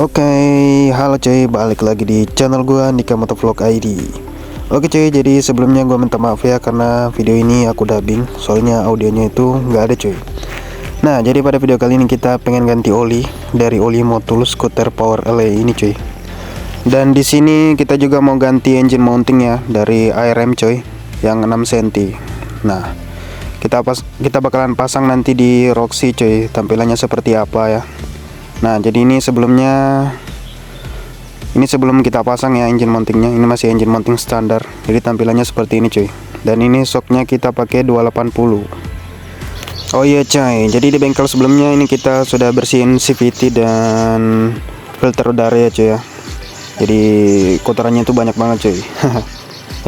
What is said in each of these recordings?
Oke, halo cuy, balik lagi di channel gua Nika Motovlog ID. Oke cuy, jadi sebelumnya gua minta maaf ya karena video ini aku dubbing, soalnya audionya itu nggak ada cuy. Nah, jadi pada video kali ini kita pengen ganti oli dari oli Motul Scooter Power LE ini cuy. Dan di sini kita juga mau ganti engine mounting ya dari ARM cuy, yang 6 cm. Nah, kita bakalan pasang nanti di Roxy cuy, tampilannya seperti apa ya. Nah, jadi ini sebelum kita pasang ya engine mountingnya. Ini masih engine mounting standar. Jadi tampilannya seperti ini cuy. Dan ini shocknya kita pakai 280. Oh iya cuy, jadi di bengkel sebelumnya ini kita sudah bersihin CVT dan filter udara ya cuy ya. Jadi kotorannya itu banyak banget cuy.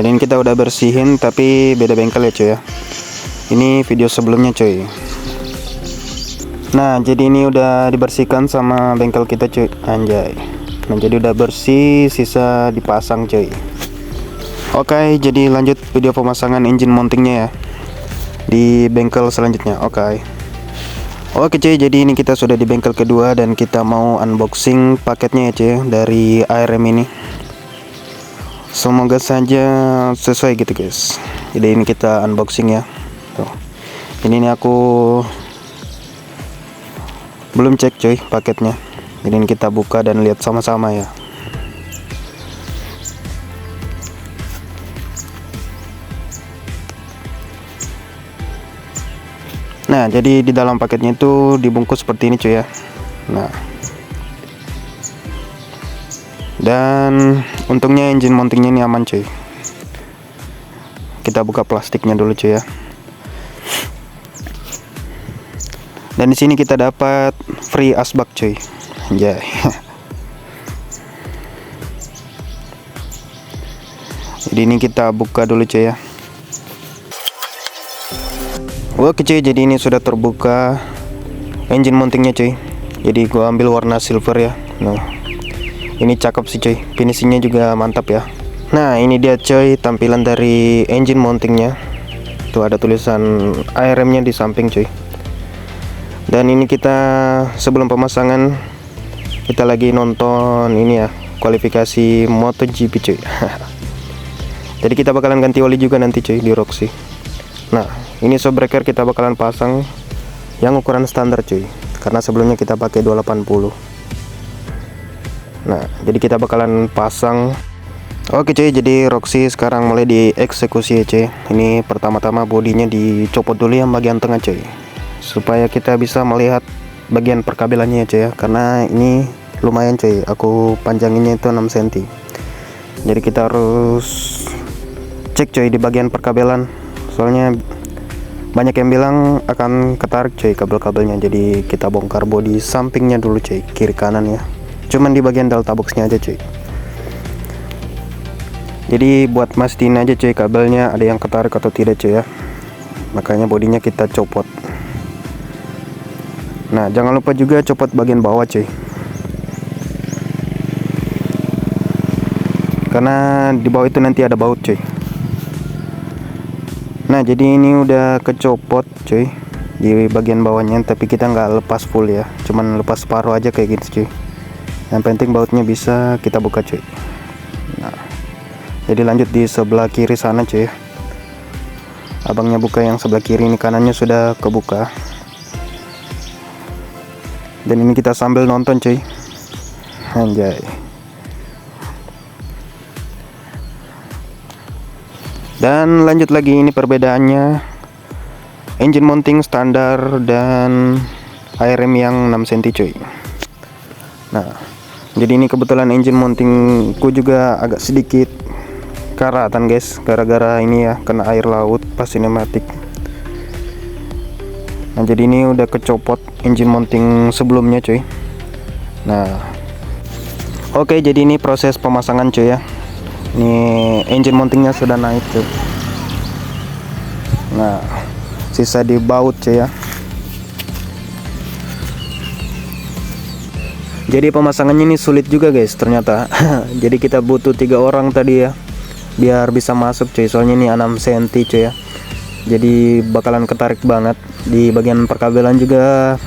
Jadi ini kita udah bersihin tapi beda bengkel ya cuy ya. Ini video sebelumnya cuy. Nah, jadi ini udah dibersihkan sama bengkel kita cuy, anjay. Nah, jadi udah bersih, sisa dipasang cuy. Oke, jadi lanjut video pemasangan engine mountingnya ya di bengkel selanjutnya. Oke cuy, jadi ini kita sudah di bengkel kedua dan kita mau unboxing paketnya ya cuy dari ARM ini. Semoga saja sesuai gitu guys. Jadi ini kita unboxing ya. Tuh. Ini aku belum cek cuy paketnya. Jadi ini kita buka dan lihat sama-sama ya. Nah, jadi di dalam paketnya itu dibungkus seperti ini cuy ya. Nah, dan untungnya engine mountingnya ini aman cuy. Kita buka plastiknya dulu cuy ya. Dan di sini kita dapat free asbak cuy. Anjay. Jadi ini kita buka dulu cuy ya. Oke cuy, jadi ini sudah terbuka engine mountingnya cuy. Jadi gua ambil warna silver ya. Nah, ini cakep sih cuy, finishingnya juga mantap ya. Nah, ini dia cuy tampilan dari engine mountingnya. Tuh ada tulisan ARM nya di samping cuy. Dan ini kita sebelum pemasangan kita lagi nonton ini ya, kualifikasi MotoGP cuy. Jadi kita bakalan ganti oli juga nanti cuy di Roxy. Nah, ini shock breaker kita bakalan pasang yang ukuran standar cuy, karena sebelumnya kita pakai 280. Nah, jadi kita bakalan pasang. Oke cuy, jadi Roxy sekarang mulai dieksekusi ya cuy. Ini pertama-tama bodinya dicopot dulu yang bagian tengah cuy, supaya kita bisa melihat bagian perkabelannya ya cuy ya, karena ini lumayan cuy, aku panjanginnya itu 6 cm. Jadi kita harus cek cuy di bagian perkabelan, soalnya banyak yang bilang akan ketarik cuy kabel-kabelnya. Jadi kita bongkar bodi sampingnya dulu cuy, kiri kanan ya, cuman di bagian delta boxnya aja cuy. Jadi buat mastiin aja cuy kabelnya ada yang ketarik atau tidak cuy ya, makanya bodinya kita copot. Nah, jangan lupa juga copot bagian bawah cuy, karena di bawah itu nanti ada baut cuy. Nah, jadi ini udah kecopot cuy di bagian bawahnya, tapi kita nggak lepas full ya, cuman lepas separuh aja kayak gitu cuy. Yang penting bautnya bisa kita buka cuy. Nah, jadi lanjut di sebelah kiri sana cuy. Abangnya buka yang sebelah kiri, ini kanannya sudah kebuka. Dan ini kita sambil nonton cuy, anjay. Dan lanjut lagi, ini perbedaannya engine mounting standar dan ARM yang 6 cm cuy. Nah, jadi ini kebetulan engine mountingku juga agak sedikit karatan guys, gara-gara ini ya, kena air laut pas sinematik. Nah, jadi ini udah kecopot engine mounting sebelumnya cuy. Nah, oke, jadi ini proses pemasangan cuy ya. Ini engine mountingnya sudah naik cuy. Nah, sisa di baut cuy ya. Jadi pemasangannya ini sulit juga guys ternyata. Jadi kita butuh 3 orang tadi ya, biar bisa masuk cuy, soalnya ini 6 cm cuy ya. Jadi bakalan ketarik banget. Di bagian perkabelan juga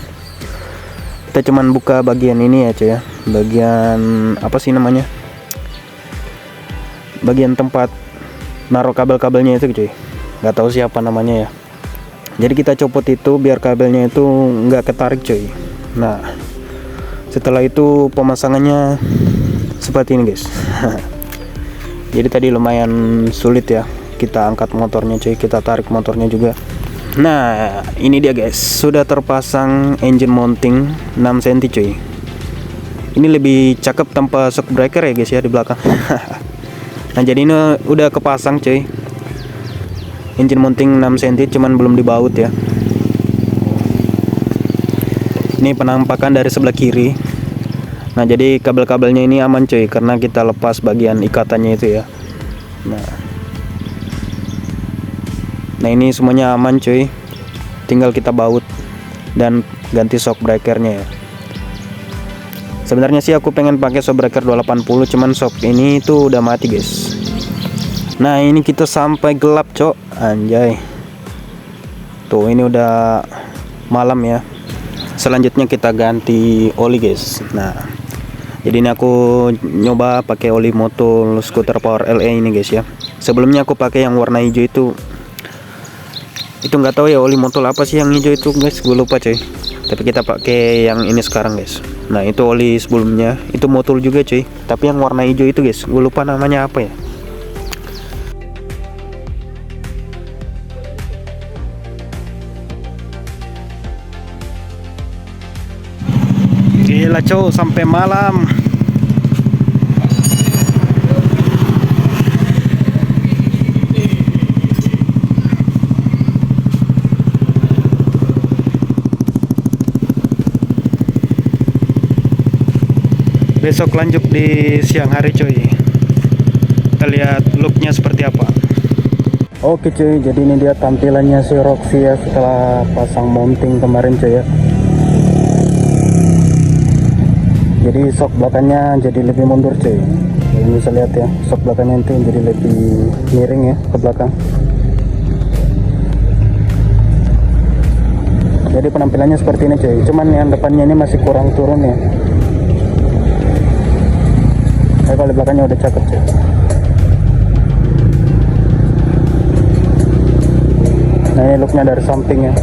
Kita cuman buka bagian ini ya cuy ya, bagian apa sih namanya, bagian tempat naruh kabel-kabelnya itu cuy, nggak tahu siapa namanya ya. Jadi kita copot itu biar kabelnya itu nggak ketarik cuy. Nah setelah itu pemasangannya seperti ini guys. Jadi tadi lumayan sulit ya, kita angkat motornya cuy, kita tarik motornya juga. Nah ini dia guys, sudah terpasang engine mounting 6 cm cuy. Ini lebih cakep tanpa shock breaker ya guys ya di belakang. Nah jadi ini udah kepasang cuy, engine mounting 6 cm, cuman belum dibaut ya. Ini penampakan dari sebelah kiri. Nah jadi kabel-kabelnya ini aman cuy, karena kita lepas bagian ikatannya itu ya. Nah ini semuanya aman cuy, tinggal kita baut dan ganti shock breakernya ya. Sebenarnya sih aku pengen pakai shock breaker 280, cuman shock ini tuh udah mati guys. Nah ini kita sampai gelap cok, anjay. Tuh ini udah malam ya. Selanjutnya kita ganti oli guys. Nah jadi ini aku nyoba pakai oli Motul Scooter Power LE ini guys ya. Sebelumnya aku pakai yang warna hijau itu nggak tahu ya oli Motul apa sih yang hijau itu guys, gue lupa cuy. Tapi kita pakai yang ini sekarang guys. Nah itu oli sebelumnya itu Motul juga cuy, tapi yang warna hijau itu guys, gue lupa namanya apa ya. Gila cow, sampai malam. Besok lanjut di siang hari coy. Kita lihat looknya seperti apa. Oke cuy, jadi ini dia tampilannya si Roxy ya setelah pasang mounting kemarin cuy ya. Jadi shock belakangnya jadi lebih mundur cuy. Kalian bisa lihat ya, shock belakangnya itu jadi lebih miring ya ke belakang. Jadi penampilannya seperti ini cuy, cuman yang depannya ini masih kurang turun ya. Tapi kalau belakangnya udah cakep cuy. Nah ini looknya dari samping ya.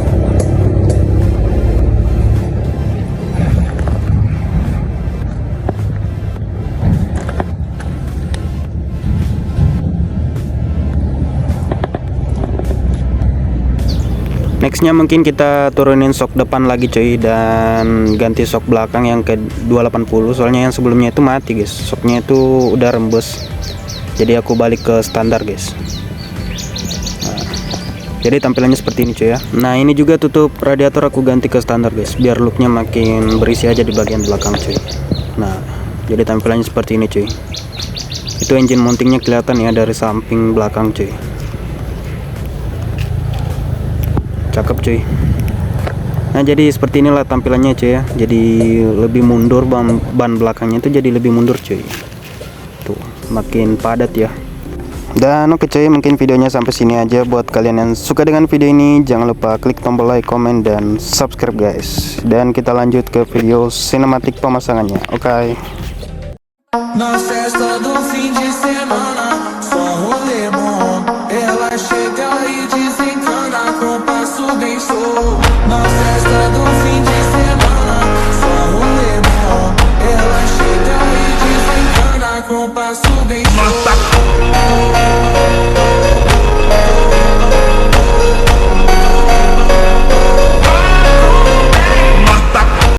Nextnya mungkin kita turunin shock depan lagi cuy, dan ganti shock belakang yang ke 280, soalnya yang sebelumnya itu mati guys, shocknya itu udah rembes. Jadi aku balik ke standar guys. Nah, jadi tampilannya seperti ini cuy ya. Nah ini juga tutup radiator aku ganti ke standar guys, biar looknya makin berisi aja di bagian belakang cuy. Nah jadi tampilannya seperti ini cuy. Itu engine mountingnya kelihatan ya dari samping belakang cuy. Cakep cuy. Nah jadi seperti inilah tampilannya cuy ya. Jadi lebih mundur, ban belakangnya itu jadi lebih mundur cuy. Tuh makin padat ya. Dan oke cuy, mungkin videonya sampai sini aja. Buat kalian yang suka dengan video ini, jangan lupa klik tombol like, comment, dan subscribe guys. Dan kita lanjut ke video sinematik pemasangannya. Oke. Na festa do fim de semana, só rolê bom. Ela chega e desencana com passo bem show. Na festa do fim de semana, só rolê bom. Ela chega e desencana com passo bem show.